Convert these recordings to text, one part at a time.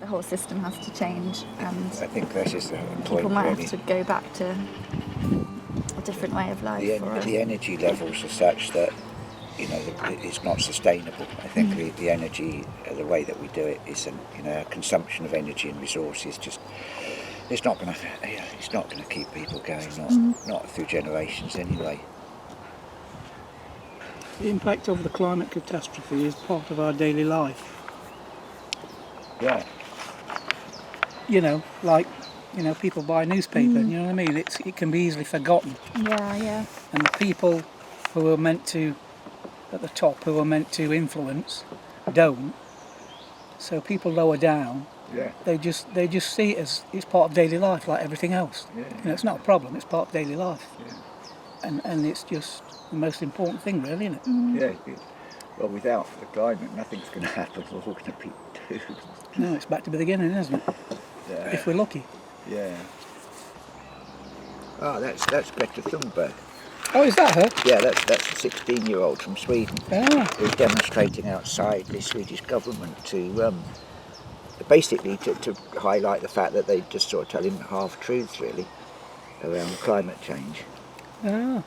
the whole system has to change, and I think that's just the people point, might really. have to go back to a different way of life. The energy levels are such that, you know, it's not sustainable. I think the energy, the way that we do it, isn't. You know, our consumption of energy and resources just. It's not going to keep people going. Not through generations anyway. The impact of the climate catastrophe is part of our daily life. Yeah. You know, like, you know, people buy a newspaper, you know what I mean? It can be easily forgotten. Yeah. And the people who are meant to, at the top, who are meant to influence, don't. So people lower down, they just see it as it's part of daily life, like everything else. Yeah. You know, it's not a problem, it's part of daily life. Yeah. And it's just the most important thing, really, isn't it? Yeah. Well, without the climate, nothing's going to happen. We're all going to be doomed. No, it's back to the beginning, isn't it? Yeah. If we're lucky. Yeah. Oh, that's Greta Thunberg. Oh, is that her? Yeah, that's a 16-year-old from Sweden who's demonstrating outside the Swedish government to basically to highlight the fact that they just sort of telling half truths really around climate change. Ah.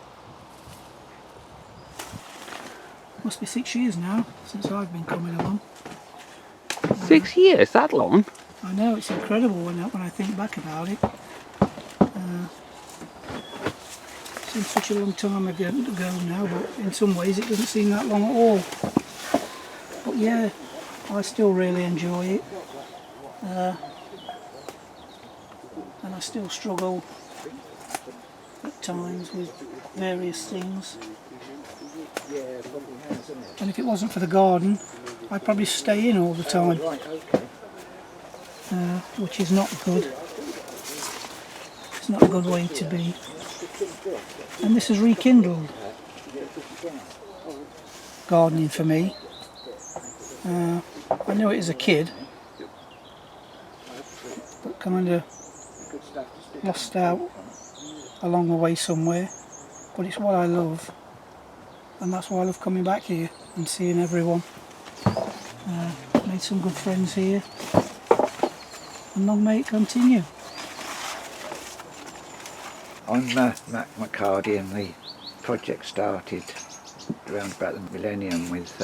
Must be 6 years now since I've been coming along. 6 years, that long? I know, it's incredible when I think back about it. Seems such a long time ago now, but in some ways it doesn't seem that long at all. But yeah, I still really enjoy it. And I still struggle at times with various things. And if it wasn't for the garden, I'd probably stay in all the time, which is not good. It's not a good way to be. And this has rekindled gardening for me. I knew it as a kid, but kind of lost out along the way somewhere. But it's what I love, and that's why I love coming back here and seeing everyone. Made some good friends here, and long may it continue. I'm Matt McCarty, and the project started around about the millennium with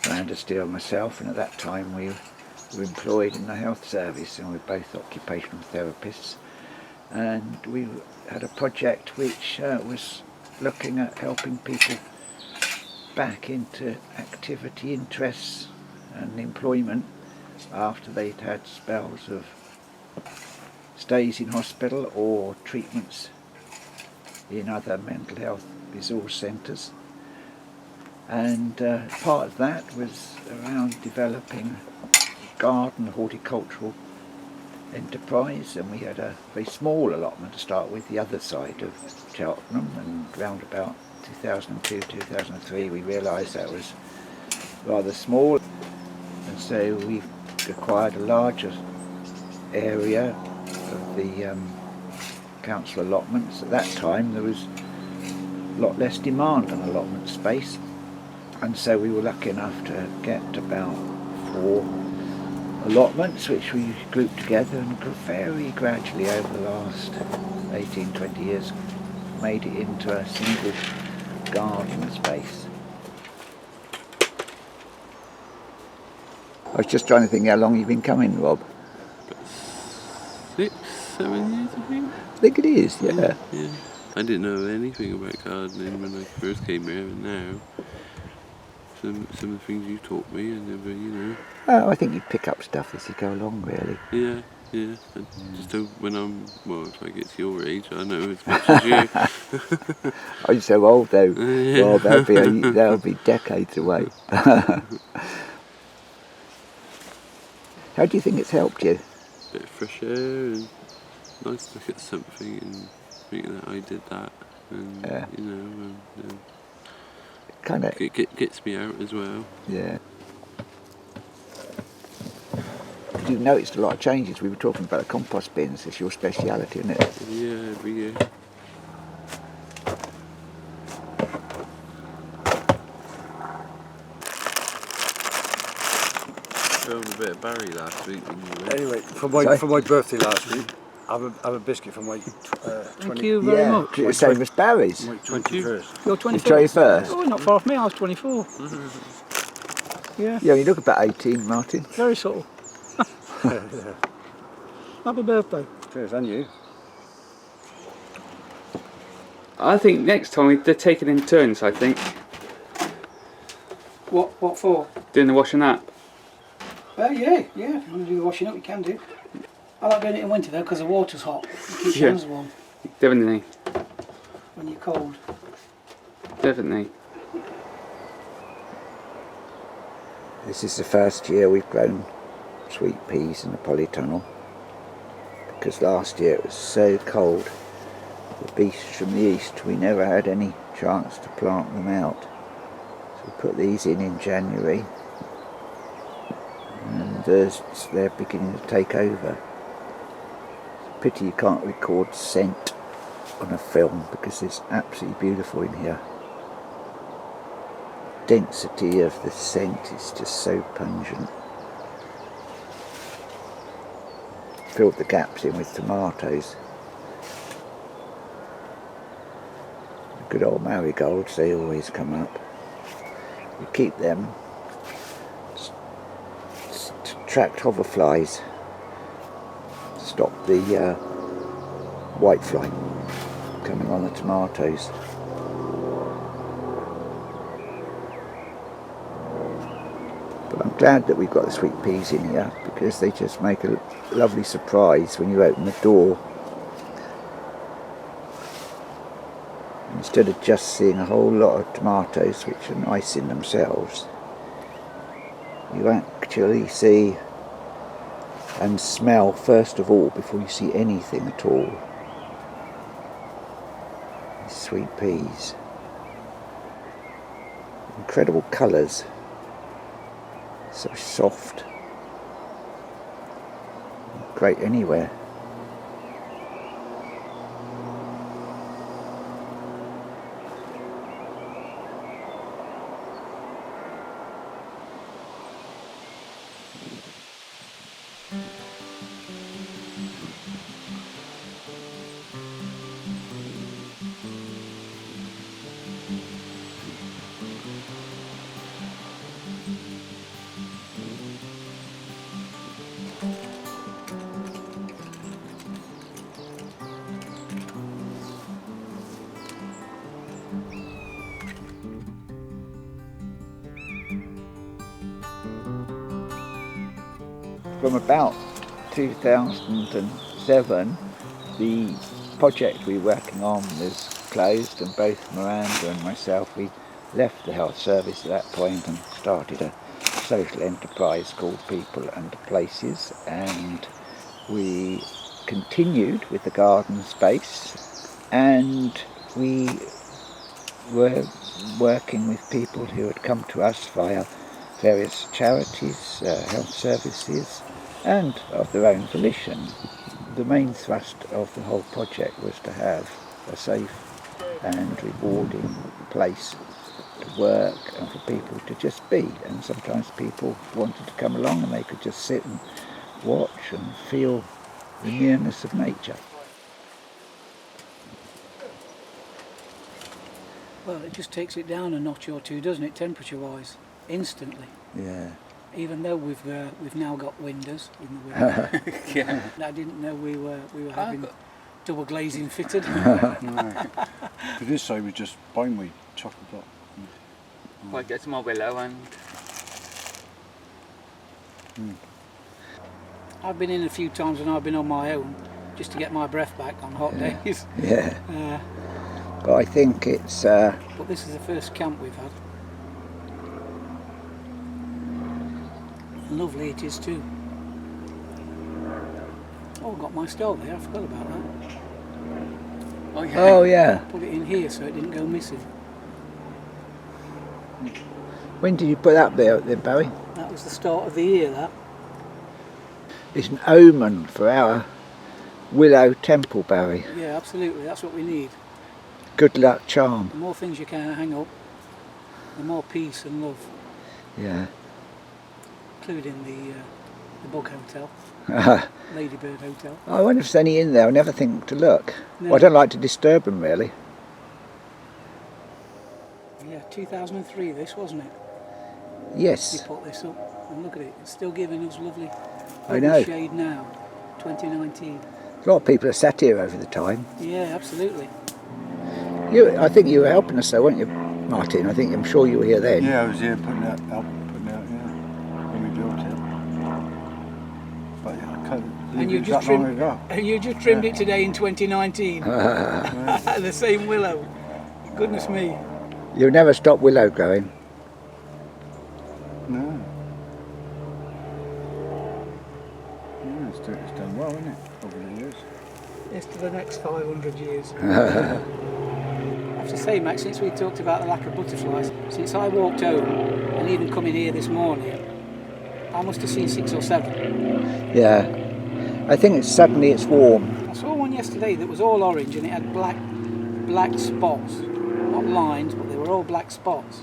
Miranda Steele and myself, and at that time we were employed in the health service, and we're both occupational therapists, and we had a project which was looking at helping people back into activity, interests and employment after they'd had spells of stays in hospital or treatments in other mental health resource centres. And part of that was around developing a garden horticultural enterprise, and we had a very small allotment to start with, the other side of Cheltenham, and round about 2002, 2003 we realised that was rather small, and so we acquired a larger area of the council allotments. At that time there was a lot less demand on allotment space, and so we were lucky enough to get about 4 allotments which we grouped together, and very gradually over the last 18-20 years made it into a single garden space. I was just trying to think how long you've been coming, Rob. 6, 7 years, I think. I think it is, yeah. Yeah. I didn't know anything about gardening when I first came here, and now some of the things you taught me, I never, Oh, I think you pick up stuff as you go along, really. Yeah. I just hope when if I get to your age, I know as much as you. I'm so old though. Yeah. Well, that'll be decades away. How do you think it's helped you? Bit of fresh air, and nice to look at something and think that I did that, and Kind of. it gets me out as well. Yeah. You've noticed a lot of changes. We were talking about the compost bins. It's your speciality, isn't it? Yeah, every year. I'm a bit of Barry last week when you went. Anyway, for my birthday last week, have a biscuit for my 20. Thank you very much. The same as Barry's. My 21st. You're 24. 21st. Oh, not far off me. I was 24. Yeah, Yeah, you look about 18, Martin. very subtle. Happy birthday. Cheers, and you. I think next time they're taking in turns, I think, What for? doing the washing up. Yeah. If you want to do the washing up, you can do. I like doing it in winter though, because the water's hot. It keeps your hands warm Definitely, when you're cold. definitely. This is the first year we've grown sweet peas in the polytunnel, because last year it was so cold. The beasts from the east, we never had any chance to plant them out. So we put these in January, and they're beginning to take over. It's a pity you can't record scent on a film, because it's absolutely beautiful in here. Density of the scent is just so pungent. Filled the gaps in with tomatoes. Good old marigolds, they always come up. We keep them to attract hoverflies, stop the whitefly coming on the tomatoes. But I'm glad that we've got the sweet peas in here, because they just make a lovely surprise when you open the door. Instead of just seeing a whole lot of tomatoes, which are nice in themselves, you actually see and smell first of all before you see anything at all. These sweet peas. Incredible colours. So soft. Great anywhere. From about 2007, the project we were working on was closed, and both Miranda and myself, we left the health service at that point and started a social enterprise called People and Places, and we continued with the garden space, and we were working with people who had come to us via various charities, health services, and of their own volition. The main thrust of the whole project was to have a safe and rewarding place to work and for people to just be. And sometimes people wanted to come along and they could just sit and watch and feel the nearness of nature. Well, it just takes it down a notch or two, doesn't it, temperature-wise, instantly. Yeah. Even though we've now got windows in the winter. Yeah. I didn't know we were having double glazing fitted. No. For this side we just binary chocolate block. Well, get some more willow and... I've been in a few times when I've been on my own, just to get my breath back on hot days. Yeah. But I think it's... But this is the first camp we've had. Lovely it is too. Oh, I've got my stove there, I forgot about that. Oh yeah. Oh yeah. Put it in here so it didn't go missing. When did you put that bit out there, Barry? That was the start of the year, that. It's an omen for our willow temple, Barry. Yeah, absolutely, that's what we need. Good luck charm. The more things you can hang up, the more peace and love, Yeah. including The Bug Hotel, Ladybird Hotel. I wonder if there's any in there. I never think to look. No. Well, I don't like to disturb them really. Yeah, 2003 this, wasn't it? You Yes, put this up, and look at it. It's still giving us lovely I know. shade now, 2019. A lot of people have sat here over the time. Yeah, absolutely. I think you were helping us though, weren't you, Martin? I'm sure you were here then. Yeah, I was here putting out, yeah, when we built it. But yeah, I can't And believe you it was just that long trimmed, ago. and you just trimmed it today in 2019. The same willow. Goodness me. You'll never stop willow growing. No. Yeah, it's done well, isn't it, over the years? It's to the next 500 years. I have to say, Max, since we talked about the lack of butterflies, since I walked home and even coming here this morning, I must have seen 6 or 7. Yeah. I think it's warm. I saw one yesterday that was all orange and it had black spots. Not lines, but they were all black spots.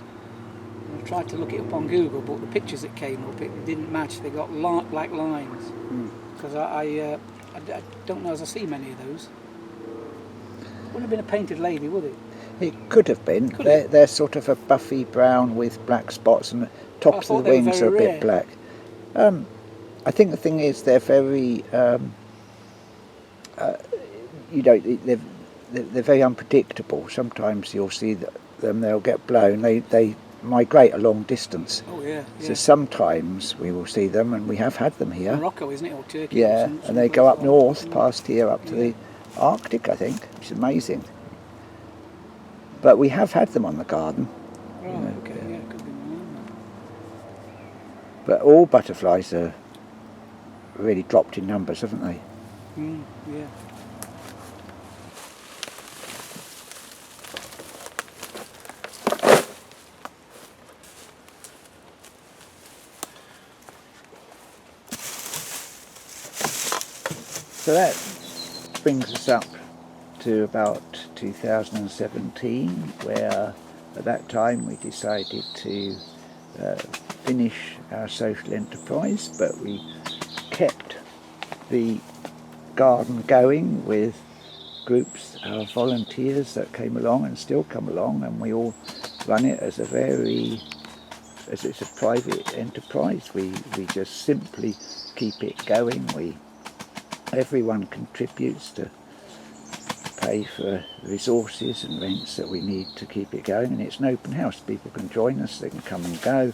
I tried to look it up on Google, but the pictures that came up, it didn't match. They got black lines. Because I don't know as I see many of those. Wouldn't have been a painted lady, would it? It could have been. They're sort of a buffy brown with black spots, and the tops of the wings are a bit black. I think the thing is they're very, they're very unpredictable. Sometimes you'll see them, they'll get blown. They migrate a long distance. Oh yeah. So sometimes we will see them, and we have had them here. Morocco, isn't it, or Turkey? Yeah, and they go up north, past here, up to the Arctic, I think. It's amazing. But we have had them on the garden. Oh, okay, yeah, could be one. But all butterflies are really dropped in numbers, haven't they? Yeah. So that brings us up to about 2017, where at that time we decided to finish our social enterprise, but we kept the garden going with groups of volunteers that came along and still come along, and we all run it as it's a private enterprise. We just simply keep it going. Everyone contributes to pay for resources and rents that we need to keep it going, and it's an open house. People can join us, they can come and go,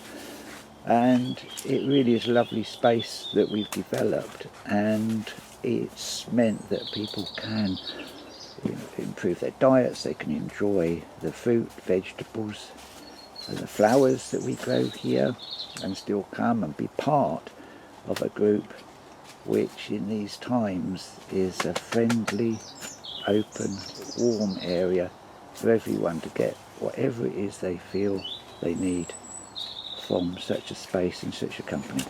and it really is a lovely space that we've developed, and it's meant that people can improve their diets, they can enjoy the fruit, vegetables and the flowers that we grow here, and still come and be part of a group which in these times is a friendly, open, warm area for everyone to get whatever it is they feel they need from such a space and such a company.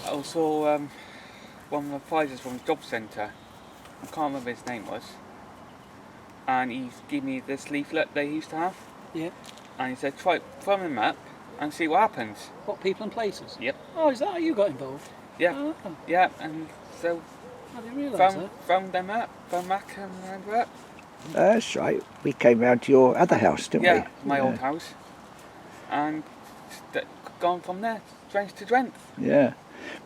Also, one of the advisors from the job centre, I can't remember his name was, and he gave me this leaflet they used to have. Yeah. And he said, try throw them up and see what happens. What, people and places? Yep. Oh, is that how you got involved? Yeah. Oh, Yeah, and so I didn't realise that. found them up, found back and round up. That's right, we came round to your other house, didn't Yeah, we? my old house. And gone from there, strength to strength. Yeah.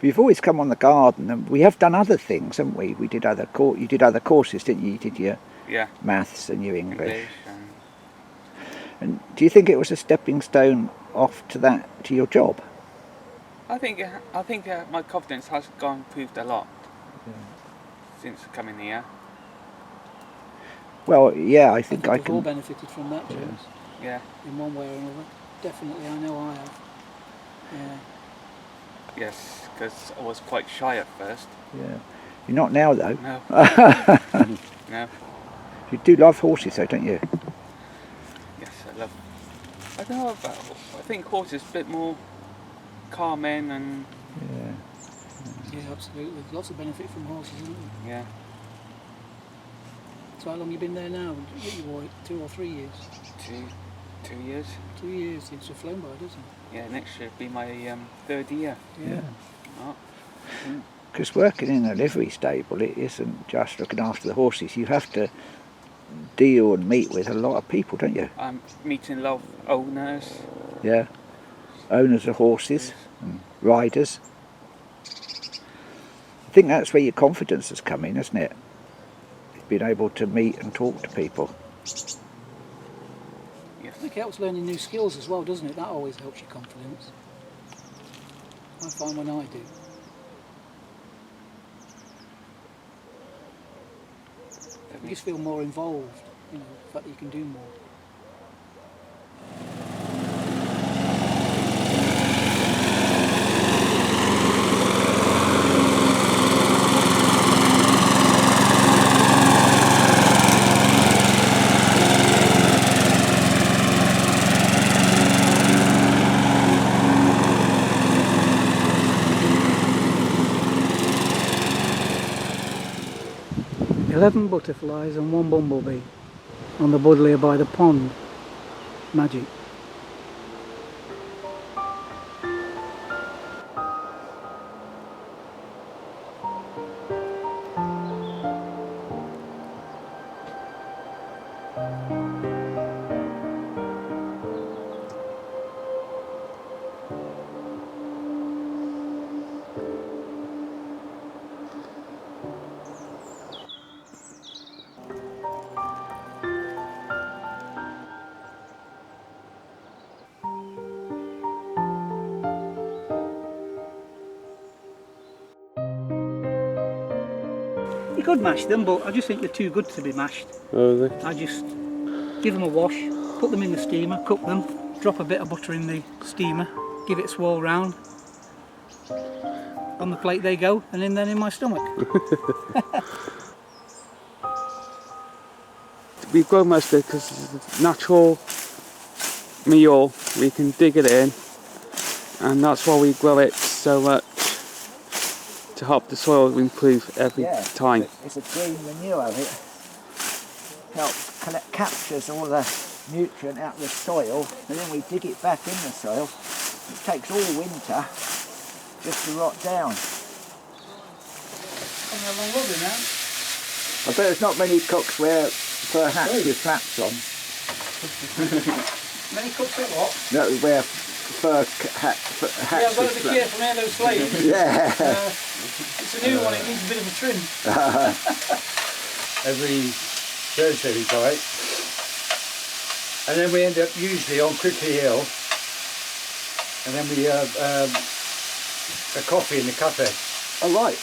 We've always come on the garden, and we have done other things, haven't we? You did other courses, didn't you? You did your maths and your English. And do you think it was a stepping stone off to your job? I think my confidence has improved a lot since coming here. Well, yeah, I think we've all benefited from that, James. Yeah. In one way or another. Definitely, I know I have. Yeah. Yes, because I was quite shy at first. Yeah. You're not now, though. No. No. You do love horses, though, don't you? Yes, I don't know about. I think horses a bit more calming and. Yeah. Yeah, absolutely. Lots of benefit from horses, isn't there? Yeah. So how long you been there now? What you wore it, 2 or 3 years? 2 years. 2 years since you've flown by, doesn't it? Yeah, next year will be my 3rd year. Yeah. Oh. Because working in a livery stable, it isn't just looking after the horses. You have to deal and meet with a lot of people, don't you? I'm meeting a lot of owners. Yeah. Owners of horses and riders. I think that's where your confidence has come in, isn't it? Being able to meet and talk to people. I think it helps learning new skills as well, doesn't it? That always helps your confidence. I find when I do. You just feel more involved, you know, the fact that you can do more. 11 butterflies and 1 bumblebee on the buddleia by the pond. Magic. You could mash them, but I just think they're too good to be mashed. Oh, are they? I just give them a wash, put them in the steamer, cook them, drop a bit of butter in the steamer, give it a swirl round. On the plate they go, and then in my stomach. We've grown most of it because it's natural meal. We can dig it in, and that's why we grow it so much, to help the soil improve every time. It's a green manure. It helps captures all the nutrient out of the soil, and then we dig it back in the soil. It takes all winter just to rot down. Coming along lovely now. I bet there's not many cooks wear fur hats with flaps on. Many cooks at what? No, wear hats Yeah, I've got with to be flaps. careful now, those slaves. Yeah. It's a new one, it needs a bit of a trim. Every Thursday we go out, and then we end up usually on Quickly Hill, and then we have a coffee in the cafe, Oh right.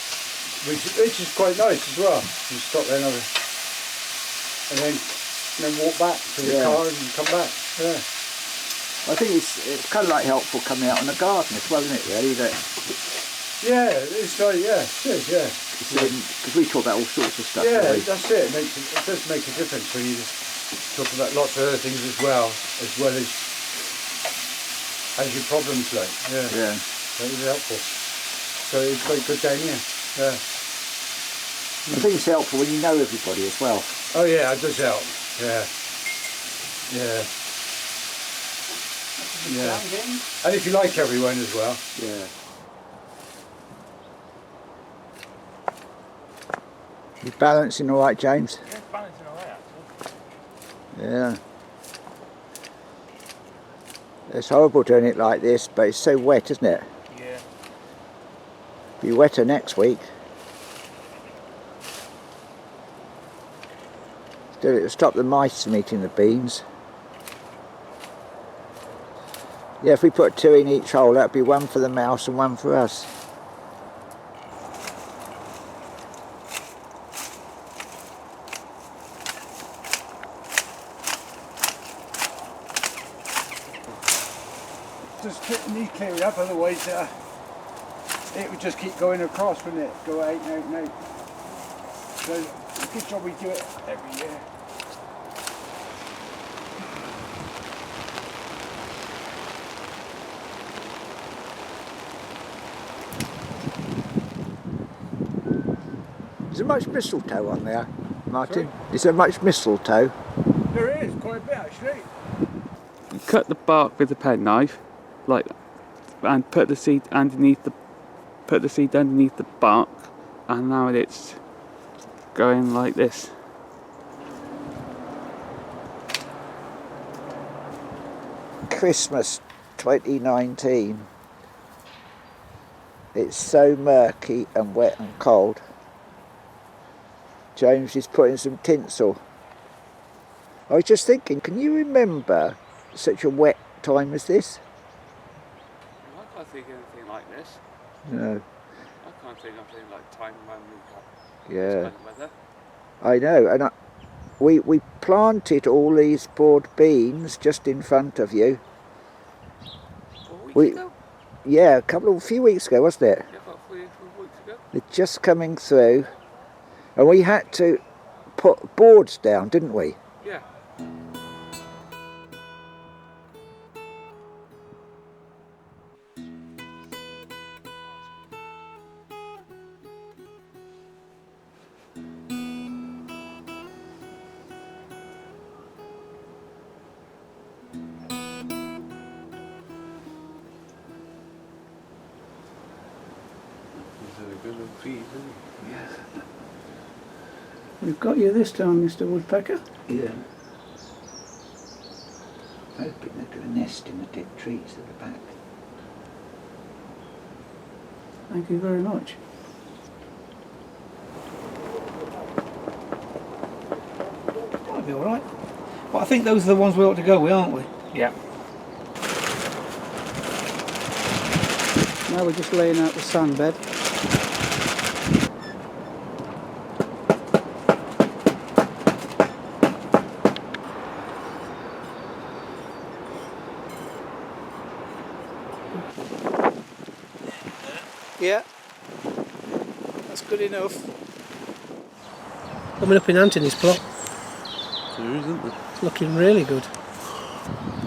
which is quite nice as well. You stop there and then walk back to the Yeah. car and come back. Yeah. I think it's kind of like helpful coming out in the garden as well, isn't it? Really, that Yeah, it's like it is, yeah. because we talk about all sorts of stuff. Yeah, don't we? that's it. It does make a difference when you talk about lots of other things as well as your problems, like. Yeah. Yeah. That was helpful. So it's quite good down here. Yeah. I think it's helpful when you know everybody as well. Oh yeah, it does help. Yeah. Yeah. Yeah. And if you like everyone as well. Yeah. You balancing all right, James? Yeah, it's balancing all right, actually. Yeah. It's horrible doing it like this, but it's so wet, isn't it? Yeah. Be wetter next week. Do it to stop the mice from eating the beans. Yeah, if we put 2 in each hole, that'd be 1 for the mouse and 1 for us. Just need clearing up, otherwise it would just keep going across, wouldn't it? Go out and out and out. So good job we do it every year. Is there much mistletoe on there? Martin? Is there much mistletoe? There is, quite a bit actually. You cut the bark with a penknife, like, and put the seed underneath the bark, and now it's going like this. Christmas 2019. It's so murky and wet and cold. James is putting some tinsel. I was just thinking, can you remember such a wet time as this? I can't think of anything like this. No. I can't think of anything like time when we got Yeah. this kind of weather. I know, and we planted all these broad beans just in front of you. 4 weeks We- ago? Yeah, a few weeks ago, wasn't it? Yeah, about 4 weeks ago. They're just coming through, and we had to put boards down, didn't we? Yeah. We've got you this time, Mr. Woodpecker. Yeah. Hoping they've got a nest in the dead trees at the back. Thank you very much. That'll be alright. But I think those are the ones we ought to go with, aren't we? Yeah. Now we're just laying out the sand bed. Yeah, that's good enough. Coming up in Anthony's plot, There isn't there? it's looking really good.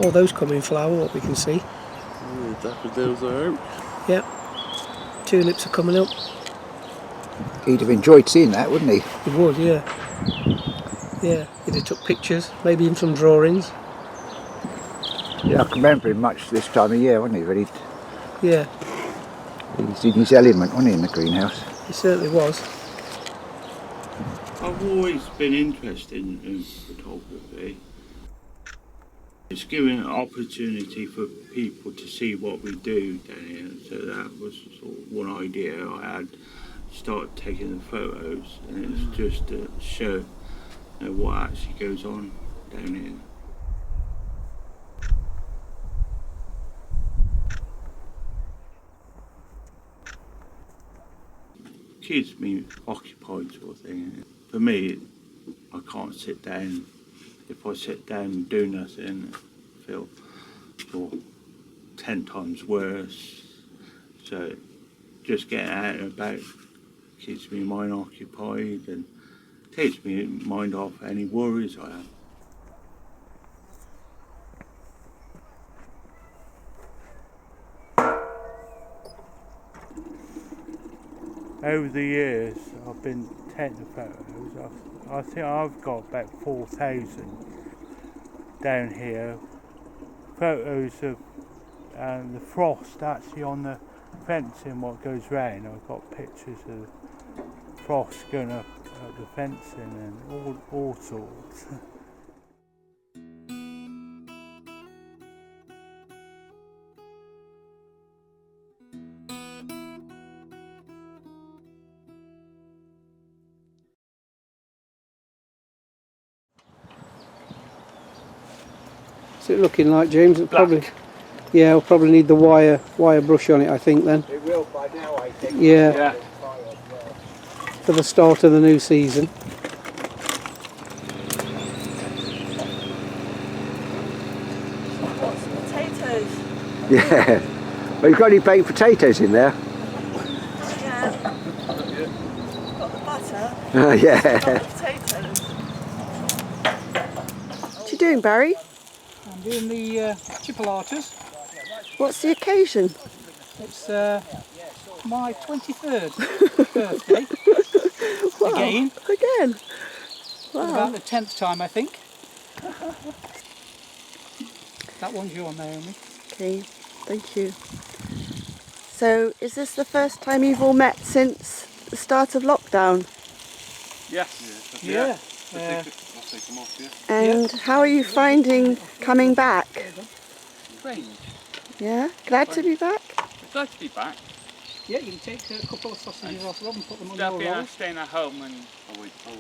All those come in flower, what we can see. Oh, the daffodils are out. Yeah, tulips are coming up. He'd have enjoyed seeing that, wouldn't he? He would, yeah. Yeah, he'd have took pictures, maybe even some drawings. Yeah, I can remember him much this time of year, wasn't he? Really, Yeah, he's in his element, wasn't he, in the greenhouse? he certainly was. I've always been interested in photography. It's given an opportunity for people to see what we do down here, so that was sort of one idea I had. Started taking the photos, and it's just to show what actually goes on down here. Keeps me occupied, sort of thing. For me, I can't sit down. If I sit down and do nothing, I feel sort of 10 times worse. So just getting out and about keeps my mind occupied and takes my mind off any worries I have. Over the years, I've been taking photos. I think I've got about 4,000 down here. Photos of the frost actually on the fencing, what goes round. I've got pictures of frost going up the fencing and all sorts. What's it looking like, James? It'll probably, yeah, we'll probably need the wire brush on it, I think, then. It will by now, I think. Yeah, for the start of the new season. Potatoes. Yeah. Well, you've got any baked potatoes in there? Yeah. Got the butter. Yeah. Got the potatoes. What you doing, Barry? I'm doing the chipolatas. What's the occasion? It's my 23rd birthday. Wow, Again. Again. For about the 10th time, I think. That one's your Naomi. Okay, thank you. So, is this the first time you've all met since the start of lockdown? Yes. Yeah. I'll take them off, yeah. And how are you finding coming back? Strange. Yeah? Glad to be back? Glad to be back. Yeah, you can take a couple of sausages off Rob and put them on Instead of your rolls. staying at home and I'll wait for you.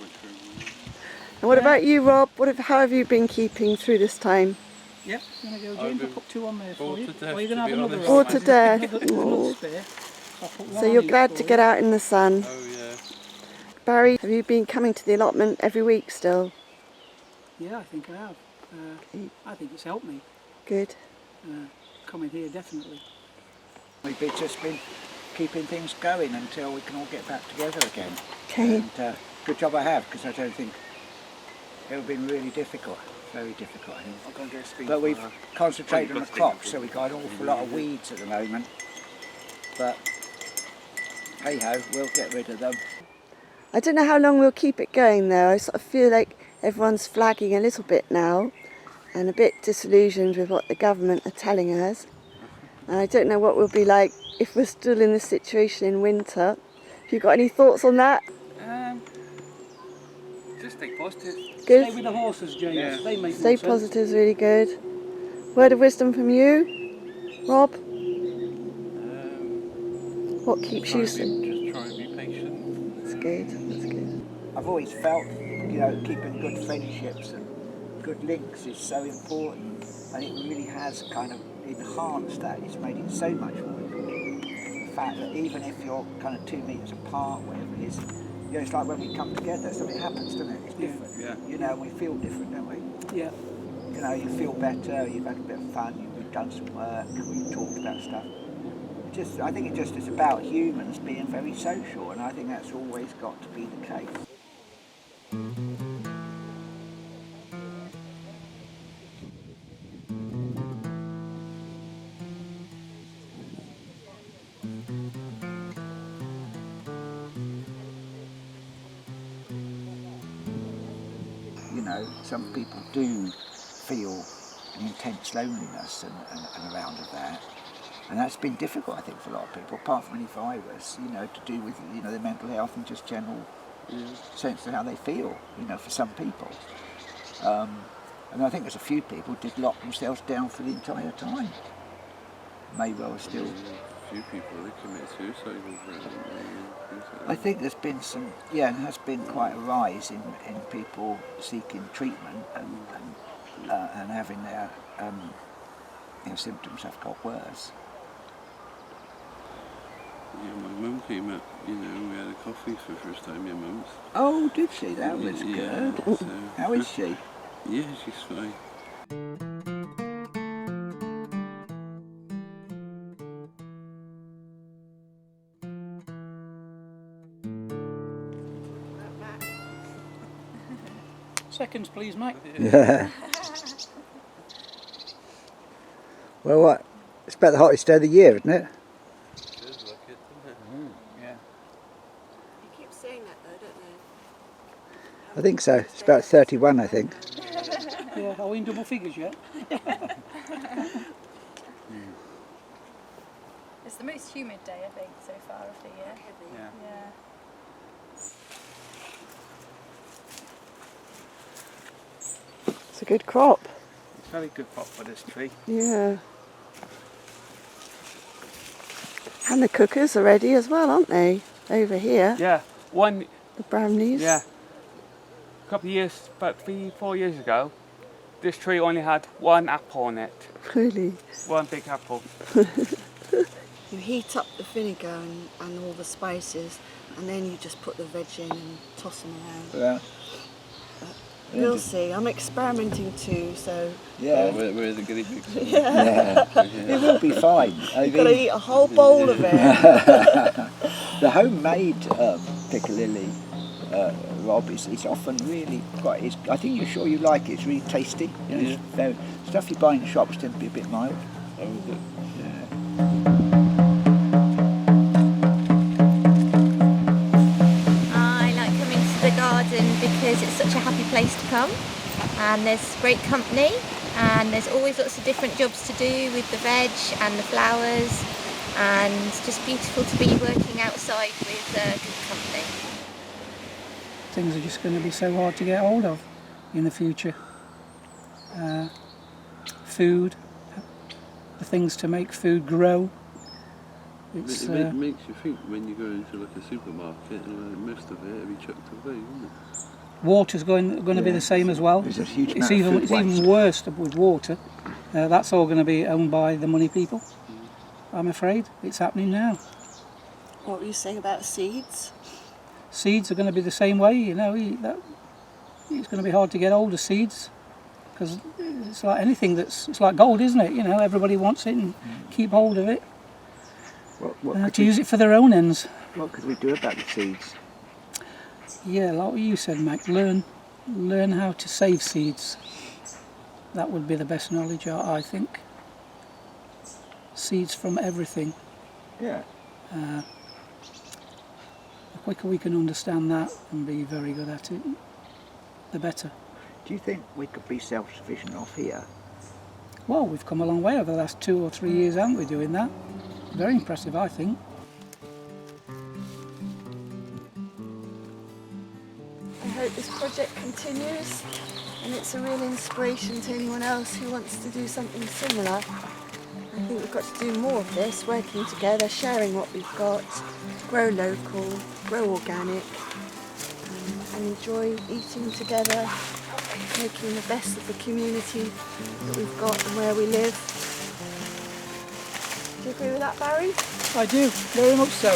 And what about you, Rob? How have you been keeping through this time? Yeah, you want to go, I've James? I'll been put 2 on there for bored you. to death, Or you're going to to have be another honest. roll. Bored to death. Another Oh. spare. I'll put one So on you're each glad for to you. get out in the sun. Oh yeah. Barry, have you been coming to the allotment every week still? Yeah, I think I have. I think it's helped me. Good. Coming here, definitely. We've just been keeping things going until we can all get back together again. Okay. And good job I have, because I don't think it would have been really difficult. Very difficult, I think. I'll go and get a speed. But we've concentrated on got the to crops, speak. so we've got an awful lot of weeds at the moment. But hey ho, we'll get rid of them. I don't know how long we'll keep it going though. I sort of feel like everyone's flagging a little bit now and a bit disillusioned with what the government are telling us. And I don't know what we'll be like if we're still in this situation in winter. Have you got any thoughts on that? just stay positive. Stay Good? with the horses, James. Yeah. They make Stay more sense. positive is really good. Word of wisdom from you, Rob? What keeps you safe? Just try and be patient. That's good, that's good. I've always felt, keeping good friendships and good links is so important, and it really has kind of enhanced that. It's made it so much more important. The fact that even if you're kind of 2 meters apart, whatever it is, it's like when we come together, something happens, doesn't it? It's different. Yeah. And we feel different, don't we? Yeah. You feel better, you've had a bit of fun, we've done some work, we've talked about stuff. I think it just is about humans being very social, and I think that's always got to be the case. Some people do feel an intense loneliness and around of that. And that's been difficult, I think, for a lot of people, apart from any virus, to do with, their mental health and just general sense of how they feel, for some people. And I think there's a few people who did lock themselves down for the entire time. May well still. A few people, they commit suicide over it. I think there's been there has been quite a rise in people seeking treatment and having their symptoms have got worse. Yeah, my mum came up, we had a coffee for the first time in months. Oh, did she? That was Yeah, good. so, How is she? yeah, she's fine. Seconds, please, Mike. Yeah. Well, what? It's about the hottest day of the year, isn't it? Feels like it, doesn't it? Yeah. You keep saying that though, don't you? I think so. It's about 31, I think. Yeah, are we in double figures yet? It's the most humid day, I think, so far of the year. Yeah. Yeah. It's a good crop. It's very good crop for this tree. Yeah. And the cookers are ready as well, aren't they? Over here, Yeah. the brownies. Yeah. A couple of years, about 3-4 years ago, this tree only had one apple on it. Really. One big apple. You heat up the vinegar and all the spices, and then you just put the veg in and toss them around. Yeah. We'll see. I'm experimenting too, so Yeah. We're the guinea pigs. Yeah. It will be fine. you've got to eat a whole bowl of it. The homemade piccalilli, Rob, is often really quite. I think you're sure you like it. It's really tasty. It's very, stuff you buy in the shops tend to be a bit mild. Oh, is it? I like coming to the garden because it's such a happy place. come, and there's great company, and there's always lots of different jobs to do with the veg and the flowers, and it's just beautiful to be working outside with good company. Things are just going to be so hard to get hold of in the future. Food, the things to make food grow. It makes you think when you go into like a supermarket and most of it will be chucked away, isn't it? Water's going to be the same as well. There's a huge It's amount of food even waste. worse with water. That's all going to be owned by the money people. I'm afraid it's happening now. What were you saying about seeds? Seeds are going to be the same way, you know. It's going to be hard to get hold of seeds because it's like anything it's like gold, isn't it? You know, everybody wants it and keep hold of it to use it for their own ends. What could we do about the seeds? Yeah, like what you said, Mac. Learn how to save seeds. That would be the best knowledge, I think. Seeds from everything. Yeah. The quicker we can understand that and be very good at it, the better. Do you think we could be self-sufficient off here? Well, we've come a long way over the last 2 or 3 years, haven't we, doing that? Very impressive, I think. I hope this project continues and it's a real inspiration to anyone else who wants to do something similar. I think we've got to do more of this, working together, sharing what we've got, grow local, grow organic, and enjoy eating together, making the best of the community that we've got and where we live. Do you agree with that, Barry? I do, very much so.